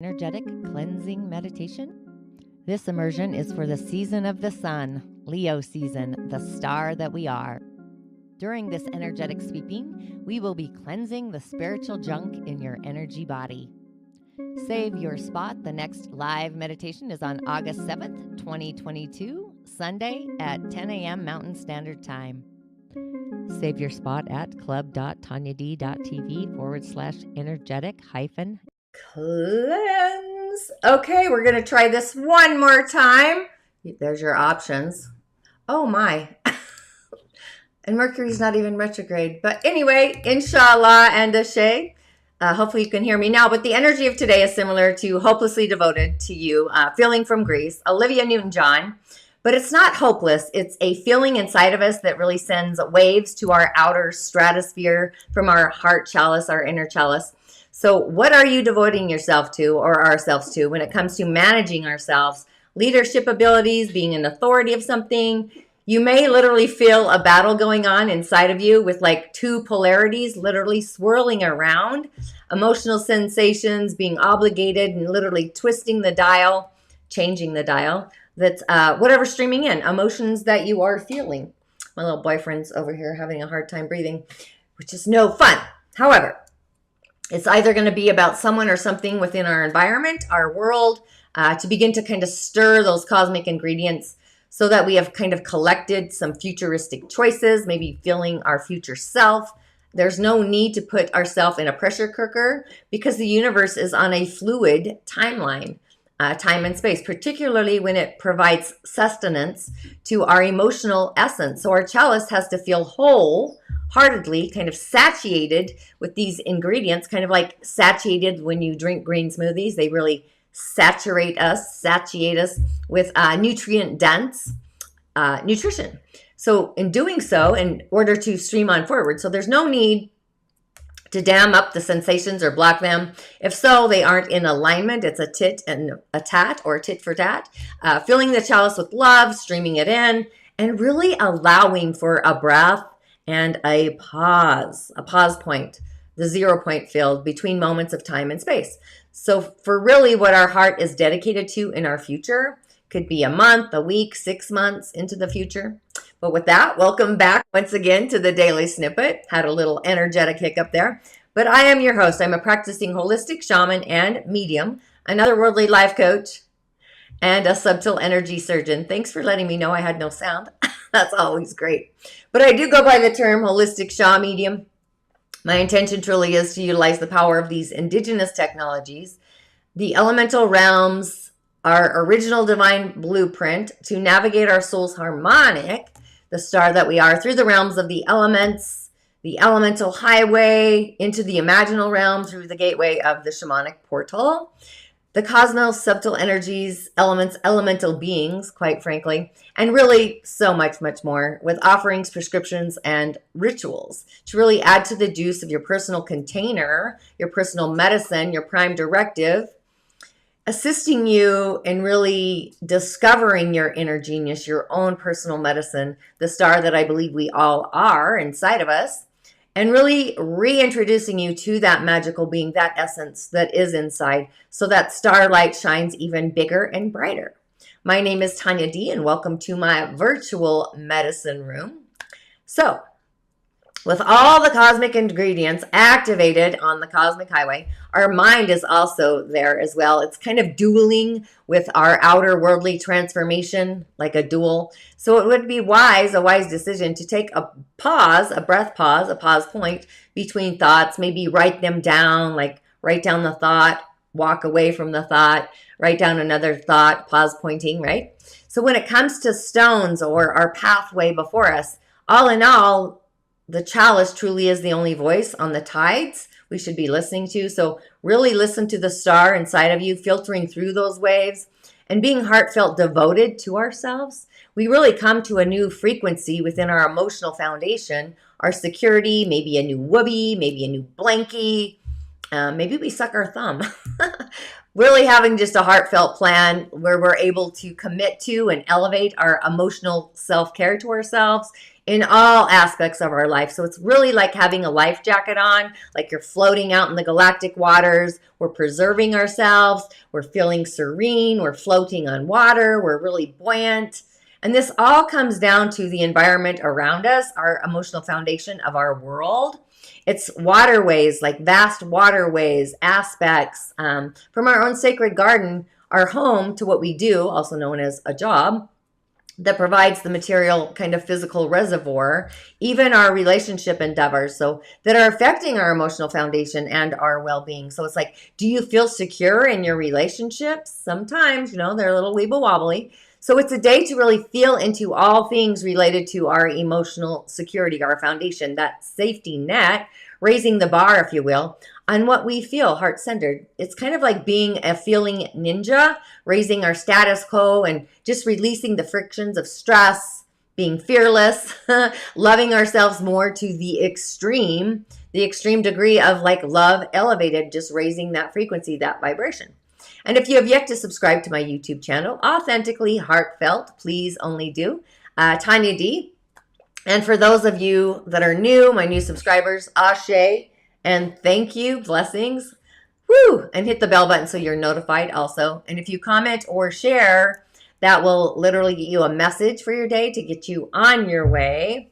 Energetic cleansing meditation. This immersion is for the season of the sun, Leo season, the star that we are. During this energetic sweeping, we will be cleansing the spiritual junk in your energy body. Save your spot. The next live meditation is on August 7th, 2022, Sunday at 10 a.m. Mountain Standard Time. Save your spot at club.tonyad.tv/energetic- cleanse. Okay, we're going to try this one more time. There's your options. Oh my. And Mercury's not even retrograde. But anyway, inshallah and ashay. Hopefully you can hear me now. But the energy of today is similar to Hopelessly Devoted to You, Feeling from Greece, Olivia Newton-John. But it's not hopeless. It's a feeling inside of us that really sends waves to our outer stratosphere from our heart chalice, our inner chalice. So what are you devoting yourself to or ourselves to when it comes to managing ourselves? Leadership abilities, being an authority of something. You may literally feel a battle going on inside of you with like two polarities literally swirling around. Emotional sensations, being obligated and literally twisting the dial, changing the dial. That's whatever streaming in. Emotions that you are feeling. My little boyfriend's over here having a hard time breathing, which is no fun. However, it's either going to be about someone or something within our environment, our world, to begin to kind of stir those cosmic ingredients so that we have kind of collected some futuristic choices, maybe feeling our future self. There's no need to put ourselves in a pressure cooker because the universe is on a fluid timeline, time and space, particularly when it provides sustenance to our emotional essence. So our chalice has to feel wholeheartedly kind of satiated with these ingredients, kind of like satiated when you drink green smoothies. They really satiate us with nutrient-dense nutrition. So in doing so, in order to stream on forward, so there's no need to dam up the sensations or block them. If so, they aren't in alignment. It's a tit and a tat or tit for tat. Filling the chalice with love, streaming it in, and really allowing for a breath and a pause point, the 0 point field between moments of time and space. So for really what our heart is dedicated to in our future, could be a month, a week, 6 months into the future. But with that, welcome back once again to the Daily Snippet. Had a little energetic hiccup there. But I am your host. I'm a practicing holistic shaman and medium, an otherworldly life coach, and a subtle energy surgeon. Thanks for letting me know I had no sound. That's always great. But I do go by the term holistic Sha'medium. My intention truly is to utilize the power of these indigenous technologies, the elemental realms, our original divine blueprint to navigate our soul's harmonic, the star that we are, through the realms of the elements, the elemental highway, into the imaginal realm through the gateway of the shamanic portal, the cosmos, subtle energies, elements, elemental beings, quite frankly, and really so much, much more with offerings, prescriptions, and rituals to really add to the juice of your personal container, your personal medicine, your prime directive, assisting you in really discovering your inner genius, your own personal medicine, the star that I believe we all are inside of us, and really reintroducing you to that magical being, that essence that is inside, so that starlight shines even bigger and brighter. My name is Tonya D, and welcome to my virtual medicine room. So, with all the cosmic ingredients activated on the cosmic highway, our mind is also there as well. It's kind of dueling with our outer worldly transformation, like a duel. So it would be a wise decision to take a pause, a breath pause, a pause point between thoughts, maybe write them down, like write down the thought, walk away from the thought, write down another thought, pause pointing, right? So when it comes to stones or our pathway before us, all in all, the chalice truly is the only voice on the tides we should be listening to. So really listen to the star inside of you, filtering through those waves and being heartfelt devoted to ourselves. We really come to a new frequency within our emotional foundation, our security, maybe a new whoopee, maybe a new blankie. Maybe we suck our thumb. Really having just a heartfelt plan where we're able to commit to and elevate our emotional self-care to ourselves in all aspects of our life. So it's really like having a life jacket on, like you're floating out in the galactic waters. We're preserving ourselves. We're feeling serene. We're floating on water. We're really buoyant. And this all comes down to the environment around us, our emotional foundation of our world. It's waterways, like vast waterways, aspects from our own sacred garden, our home to what we do, also known as a job, that provides the material kind of physical reservoir, even our relationship endeavors, so that are affecting our emotional foundation and our well-being. So it's like, do you feel secure in your relationships? Sometimes, they're a little weeble wobbly. So it's a day to really feel into all things related to our emotional security, our foundation, that safety net, raising the bar, if you will, on what we feel heart-centered. It's kind of like being a feeling ninja, raising our status quo and just releasing the frictions of stress, being fearless, loving ourselves more to the extreme degree of like love elevated, just raising that frequency, that vibration. And if you have yet to subscribe to my YouTube channel, Authentically Heartfelt, please only do. Tonya D. And for those of you that are new, my new subscribers, Ashe, and thank you, blessings. Woo! And hit the bell button so you're notified also. And if you comment or share, that will literally get you a message for your day to get you on your way.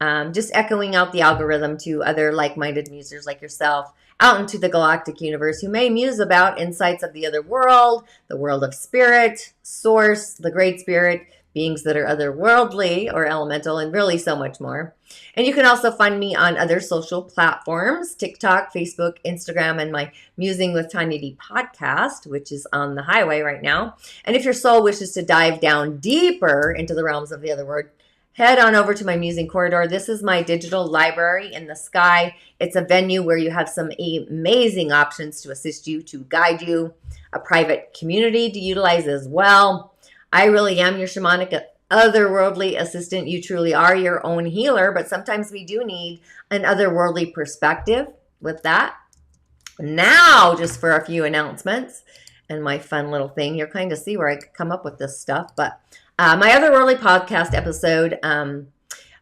Just echoing out the algorithm to other like-minded musers like yourself out into the galactic universe who may muse about insights of the other world, the world of spirit, source, the great spirit, beings that are otherworldly or elemental, and really so much more. And you can also find me on other social platforms, TikTok, Facebook, Instagram, and my Musing with Tonya D podcast, which is on the highway right now. And if your soul wishes to dive down deeper into the realms of the other world, head on over to my Musing Corridor. This is my digital library in the sky. It's a venue where you have some amazing options to assist you, to guide you, a private community to utilize as well. I really am your shamanic otherworldly assistant. You truly are your own healer, but sometimes we do need an otherworldly perspective with that. Now, just for a few announcements and my fun little thing, you'll kind of see where I come up with this stuff, but my otherworldly podcast episode,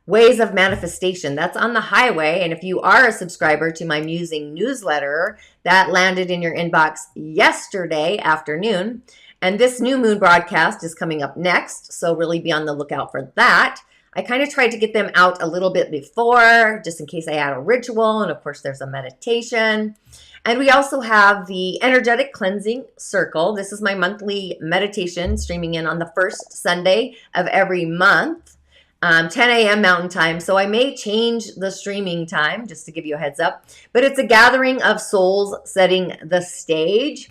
Ways of Manifestation, that's on the highway. And if you are a subscriber to my Musing newsletter, that landed in your inbox yesterday afternoon. And this new moon broadcast is coming up next, so really be on the lookout for that. I kind of tried to get them out a little bit before, just in case I add a ritual, and of course there's a meditation. And we also have the Energetic Cleansing Circle. This is my monthly meditation, streaming in on the first Sunday of every month, 10 a.m. Mountain Time. So I may change the streaming time, just to give you a heads up. But it's a gathering of souls setting the stage.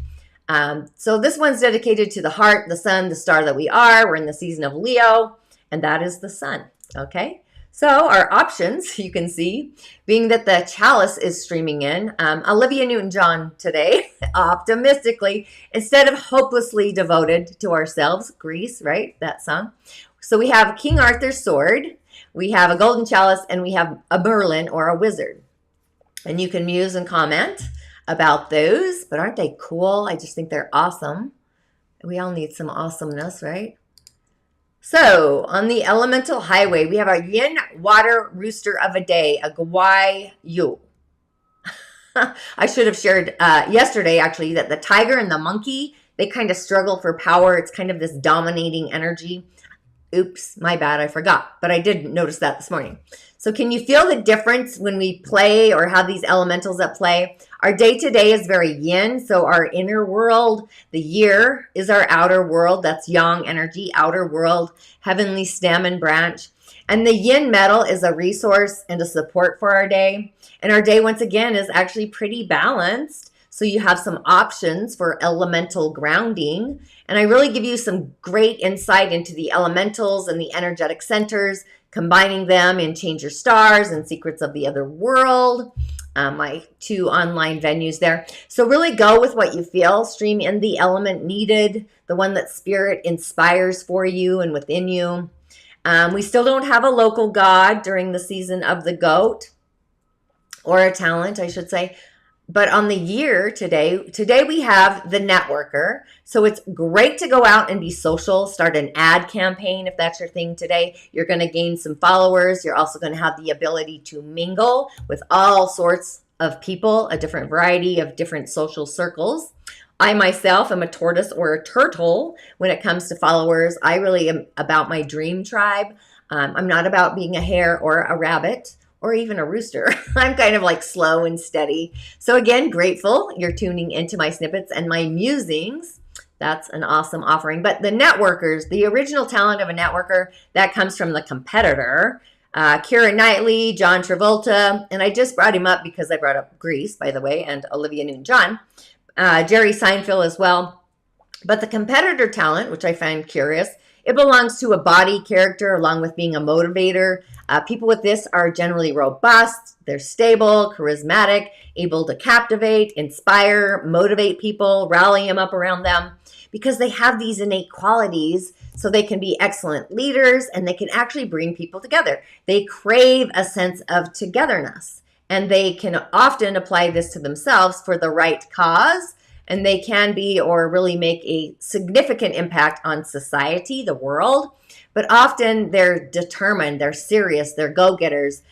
So this one's dedicated to the heart, the sun, the star that we are. We're in the season of Leo, and that is the sun, okay? So our options, you can see, being that the Chalice is streaming in, Olivia Newton-John today, optimistically, instead of hopelessly devoted to ourselves, Grease, right, that song. So we have King Arthur's sword, we have a Golden Chalice, and we have a Merlin or a wizard. And you can muse and comment about those, but aren't they cool? I just think they're awesome. We all need some awesomeness, right? So on the elemental highway, we have our Yin Water Rooster of a day, a Gui You. I should have shared yesterday, actually, that the tiger and the monkey, they kind of struggle for power. It's kind of this dominating energy. Oops, my bad, I forgot. But I did notice that this morning. So can you feel the difference when we play or have these elementals at play? Our day-to-day is very yin, so our inner world, the year is our outer world. That's yang energy, outer world, heavenly stem and branch. And the yin metal is a resource and a support for our day. And our day, once again, is actually pretty balanced. So you have some options for elemental grounding. And I really give you some great insight into the elementals and the energetic centers, combining them in Change Your Stars and Secrets of the Other World, my 2 online venues there. So really go with what you feel. Stream in the element needed, the one that Spirit inspires for you and within you. We still don't have a local god during the season of the goat, or a talent, I should say. But on the year today we have the networker. So it's great to go out and be social, start an ad campaign if that's your thing today. You're going to gain some followers. You're also going to have the ability to mingle with all sorts of people, a different variety of different social circles. I myself am a tortoise or a turtle when it comes to followers. I really am about my dream tribe. I'm not about being a hare or a rabbit or even a rooster. I'm kind of like slow and steady. So again, grateful you're tuning into my snippets and my musings. That's an awesome offering. But the networkers, the original talent of a networker, that comes from the competitor. Keira Knightley, John Travolta, and I just brought him up because I brought up Grease, by the way, and Olivia Newton-John. Jerry Seinfeld as well. But the competitor talent, which I find curious, it belongs to a body character along with being a motivator. People with this are generally robust, they're stable, charismatic, able to captivate, inspire, motivate people, rally them up around them because they have these innate qualities so they can be excellent leaders and they can actually bring people together. They crave a sense of togetherness and they can often apply this to themselves for the right cause. And they can be or really make a significant impact on society, the world. But often they're determined, they're serious, they're go-getters.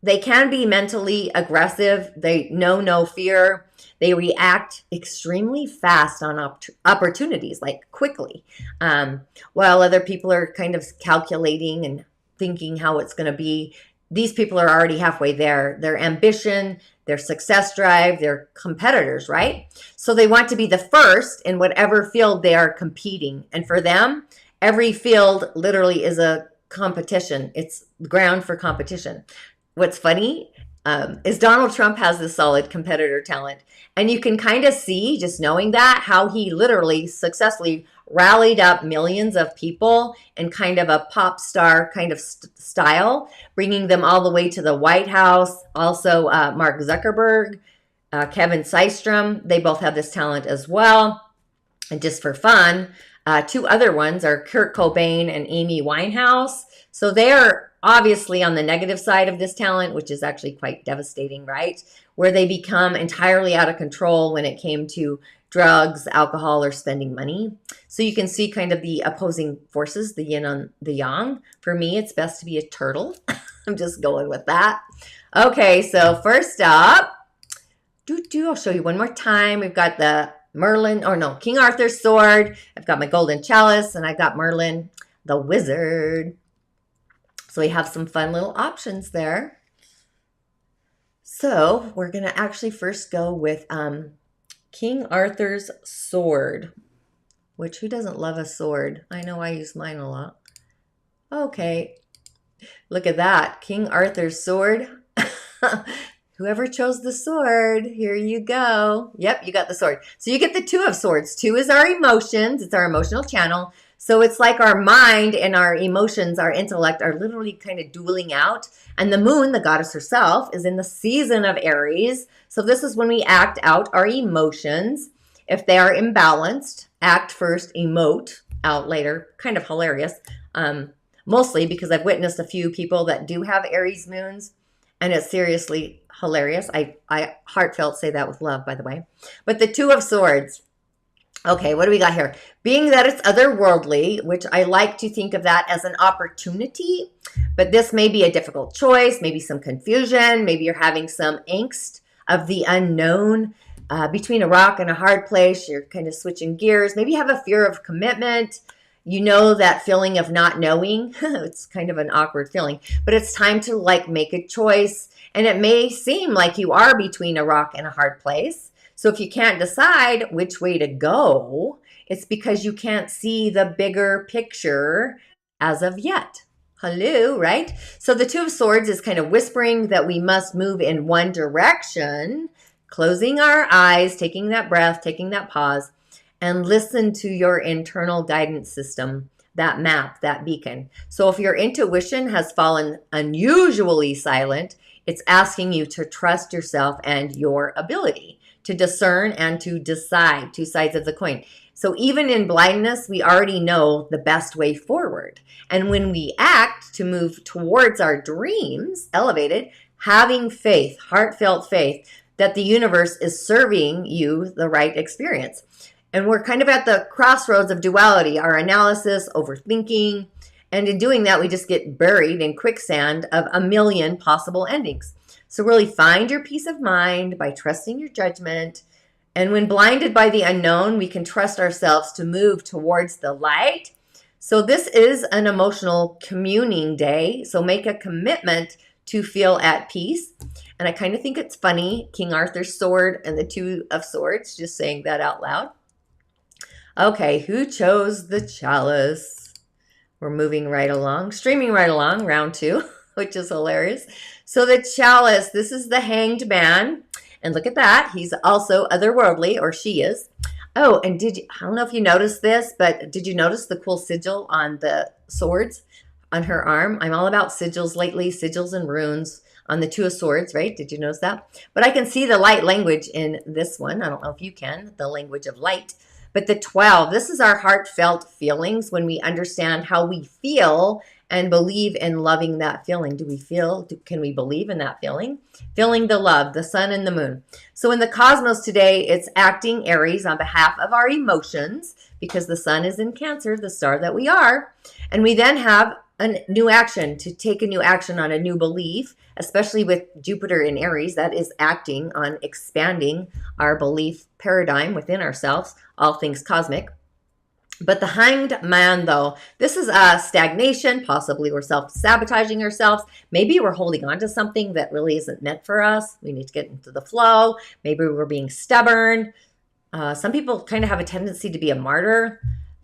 They can be mentally aggressive. They know no fear. They react extremely fast on opportunities, like quickly. While other people are kind of calculating and thinking how it's going to be, these people are already halfway there. Their ambition, their success drive, they're competitors, right? So they want to be the first in whatever field they are competing. And for them, every field literally is a competition. It's ground for competition. What's funny is Donald Trump has this solid competitor talent. And you can kind of see, just knowing that, how he literally successfully rallied up millions of people in kind of a pop star kind of style, bringing them all the way to the White House. Also, Mark Zuckerberg, Kevin Systrom, they both have this talent as well. And just for fun, two other ones are Kurt Cobain and Amy Winehouse. So they are obviously on the negative side of this talent, which is actually quite devastating, right? Where they become entirely out of control when it came to drugs, alcohol, or spending money. So you can see kind of the opposing forces, the yin and the yang. For me, it's best to be a turtle. I'm just going with that. Okay, so first up, I'll show you one more time. We've got the Merlin, King Arthur's sword. I've got my Golden Chalice, and I've got Merlin, the wizard. So we have some fun little options there. So we're going to actually first go with King Arthur's sword, which who doesn't love a sword? I know I use mine a lot. Okay, look at that. King Arthur's sword. Whoever chose the sword, here you go. Yep, you got the sword. So you get the Two of Swords. Two is our emotions. It's our emotional channel. So it's like our mind and our emotions, our intellect are literally kind of dueling out. And the moon, the goddess herself, is in the season of Aries. So this is when we act out our emotions. If they are imbalanced, act first, emote out later. Kind of hilarious. Mostly because I've witnessed a few people that do have Aries moons. And it's seriously hilarious. I heartfelt say that with love, by the way. But the Two of Swords. Okay, what do we got here? Being that it's otherworldly, which I like to think of that as an opportunity, but this may be a difficult choice, maybe some confusion, maybe you're having some angst of the unknown, between a rock and a hard place, you're kind of switching gears. Maybe you have a fear of commitment. You know that feeling of not knowing. It's kind of an awkward feeling, but it's time to like make a choice. And it may seem like you are between a rock and a hard place. So if you can't decide which way to go, it's because you can't see the bigger picture as of yet. Hello, right? So the Two of Swords is kind of whispering that we must move in one direction, closing our eyes, taking that breath, taking that pause, and listen to your internal guidance system, that map, that beacon. So if your intuition has fallen unusually silent, it's asking you to trust yourself and your ability to discern and to decide, two sides of the coin. So even in blindness, we already know the best way forward. And when we act to move towards our dreams, elevated, having faith, heartfelt faith, that the universe is serving you the right experience. And we're kind of at the crossroads of duality, our analysis, overthinking. And in doing that, we just get buried in quicksand of a million possible endings. So really find your peace of mind by trusting your judgment. And when blinded by the unknown, we can trust ourselves to move towards the light. So this is an emotional communing day. So make a commitment to feel at peace. And I kind of think it's funny, King Arthur's sword and the Two of Swords, just saying that out loud. Okay, who chose the chalice? We're moving right along, streaming right along, round 2, which is hilarious. So the chalice, this is the Hanged Man. And look at that. He's also otherworldly, or she is. Oh, and I don't know if you noticed this, but did you notice the cool sigil on the swords on her arm? I'm all about sigils lately, sigils and runes on the Two of Swords, right? Did you notice that? But I can see the light language in this one. I don't know if you can, the language of light. But the 12, this is our heartfelt feelings when we understand how we feel and believe in loving that feeling. Can we believe in that feeling? Feeling the love, the sun and the moon. So in the cosmos today, it's acting Aries on behalf of our emotions because the sun is in Cancer, the star that we are. And we then have a new action, to take a new action on a new belief, especially with Jupiter in Aries, that is acting on expanding our belief paradigm within ourselves, all things cosmic. But the Hanged Man, though, this is a stagnation. Possibly we're self-sabotaging ourselves. Maybe we're holding on to something that really isn't meant for us. We need to get into the flow. Maybe we're being stubborn. Some people kind of have a tendency to be a martyr.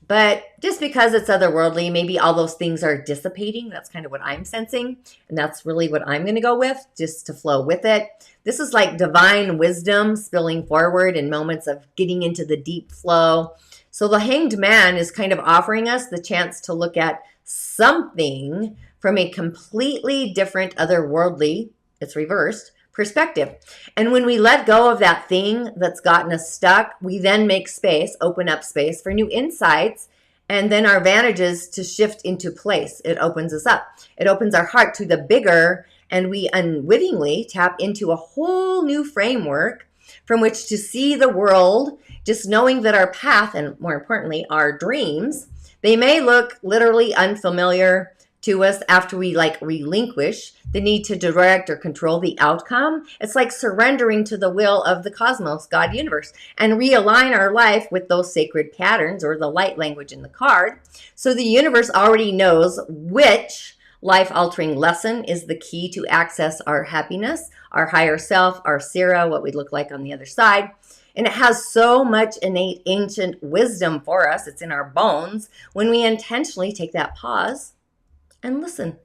But just because it's otherworldly, maybe all those things are dissipating. That's kind of what I'm sensing. And that's really what I'm going to go with, just to flow with it. This is like divine wisdom spilling forward in moments of getting into the deep flow. So the Hanged Man is kind of offering us the chance to look at something from a completely different otherworldly, it's reversed, perspective. And when we let go of that thing that's gotten us stuck, we then make space, open up space for new insights, and then our vantages to shift into place. It opens us up. It opens our heart to the bigger, and we unwittingly tap into a whole new framework from which to see the world, just knowing that our path, and more importantly, our dreams, they may look literally unfamiliar to us after we relinquish the need to direct or control the outcome. It's like surrendering to the will of the cosmos, God, universe, and realign our life with those sacred patterns or the light language in the card. So the universe already knows which life-altering lesson is the key to access our happiness, our higher self, our Sira, what we look like on the other side. And it has so much innate ancient wisdom for us. It's in our bones when we intentionally take that pause and listen.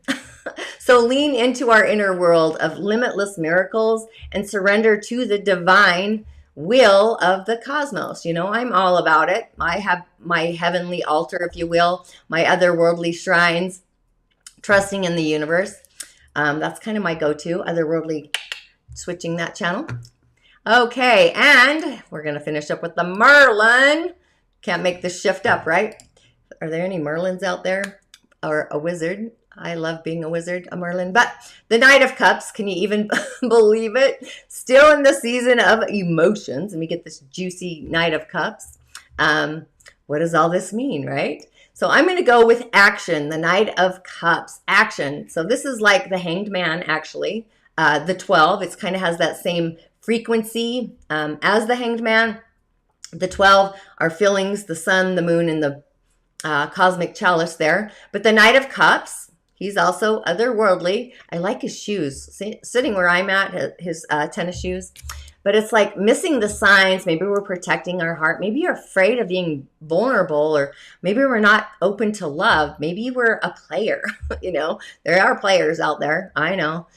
So lean into our inner world of limitless miracles and surrender to the divine will of the cosmos. You know, I'm all about it. I have my heavenly altar, if you will, my otherworldly shrines, trusting in the universe. That's kind of my go-to, otherworldly, switching that channel. Okay, and we're going to finish up with the Merlin. Can't make this shift up, right? Are there any Merlins out there? Or a wizard? I love being a wizard, a Merlin. But the Knight of Cups, can you even believe it? Still in the season of emotions, and we get this juicy Knight of Cups. What does all this mean, right? So I'm going to go with action, the Knight of Cups, action. So this is like the Hanged Man, actually. The 12, it kind of has that same frequency as the Hanged Man. The 12 are feelings, the sun, the moon, and the cosmic chalice there. But the Knight of Cups, he's also otherworldly. I like his shoes. Sitting where I'm at, his tennis shoes. But it's like missing the signs. Maybe we're protecting our heart. Maybe you're afraid of being vulnerable, or maybe we're not open to love. Maybe we're a player. You know, there are players out there. I know.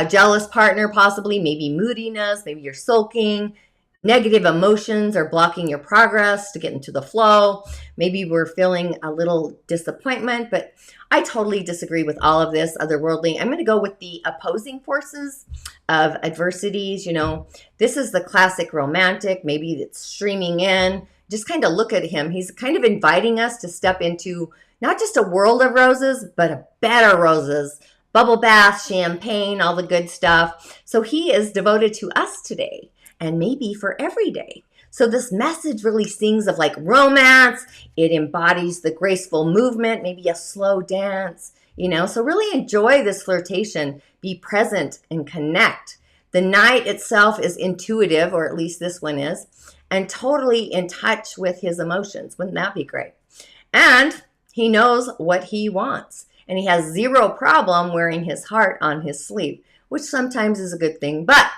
Jealous partner, possibly. Maybe moodiness. Maybe you're sulking. Negative emotions are blocking your progress to get into the flow. Maybe we're feeling a little disappointment, but I totally disagree with all of this otherworldly. I'm going to go with the opposing forces of adversities. You know, this is the classic romantic. Maybe it's streaming in. Just kind of look at him. He's kind of inviting us to step into not just a world of roses, but a bed of roses. Bubble bath, champagne, all the good stuff. So he is devoted to us today. and maybe for every day. So this message really sings of like romance. It embodies the graceful movement, maybe a slow dance, so really enjoy this flirtation. Be present and connect. The night itself is intuitive, or at least this one is, and totally in touch with his emotions. Wouldn't that be great? And he knows what he wants, and he has zero problem wearing his heart on his sleeve, which sometimes is a good thing. But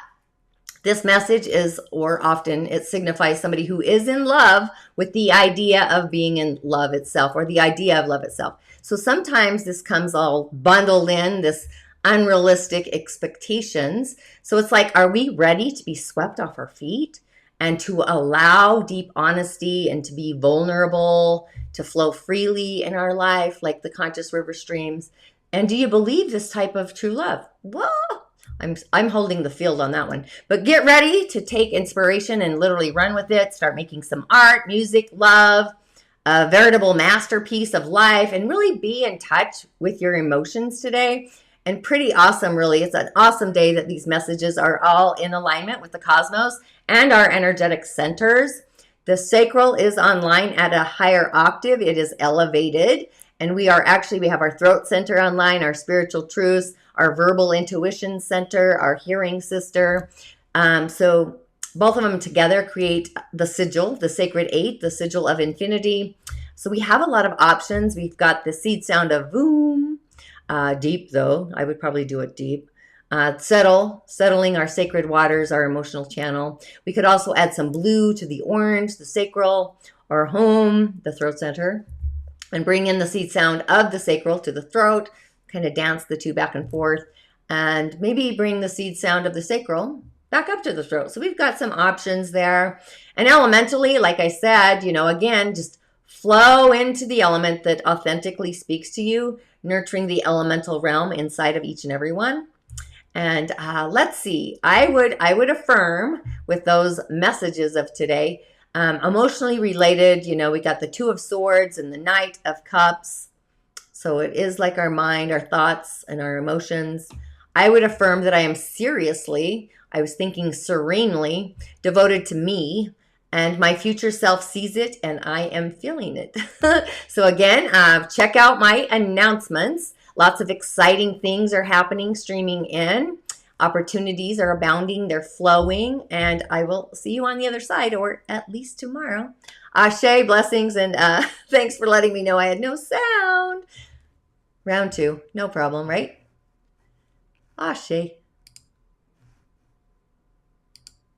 this message is, or often it signifies somebody who is in love with the idea of being in love itself, or the idea of love itself. So sometimes this comes all bundled in, this unrealistic expectations. So it's like, are we ready to be swept off our feet and to allow deep honesty and to be vulnerable, to flow freely in our life like the conscious river streams? And do you believe this type of true love? Whoa! I'm holding the field on that one. But get ready to take inspiration and literally run with it. Start making some art, music, love, a veritable masterpiece of life, and really be in touch with your emotions today. And pretty awesome, really. It's an awesome day that these messages are all in alignment with the cosmos and our energetic centers. The sacral is online at a higher octave. It is elevated. And we have our throat center online, our spiritual truths, our verbal intuition center, our hearing sister. So both of them together create the sigil, the sacred 8, the sigil of infinity. So we have a lot of options. We've got the seed sound of boom, deep though. I would probably do it deep. Settling our sacred waters, our emotional channel. We could also add some blue to the orange, the sacral, or home, the throat center, and bring in the seed sound of the sacral to the throat, kind of dance the two back and forth, and maybe bring the seed sound of the sacral back up to the throat. So we've got some options there. And elementally, like I said, again, just flow into the element that authentically speaks to you, nurturing the elemental realm inside of each and every one. And let's see, I would affirm with those messages of today, emotionally related, we got the 2 of Swords and the Knight of Cups. So it is like our mind, our thoughts, and our emotions. I would affirm that I am thinking serenely, devoted to me, and my future self sees it, and I am feeling it. So again, check out my announcements. Lots of exciting things are happening, streaming in. Opportunities are abounding, they're flowing, and I will see you on the other side, or at least tomorrow. Ashe, blessings, and thanks for letting me know I had no sound. Round 2, no problem, right? Ashe.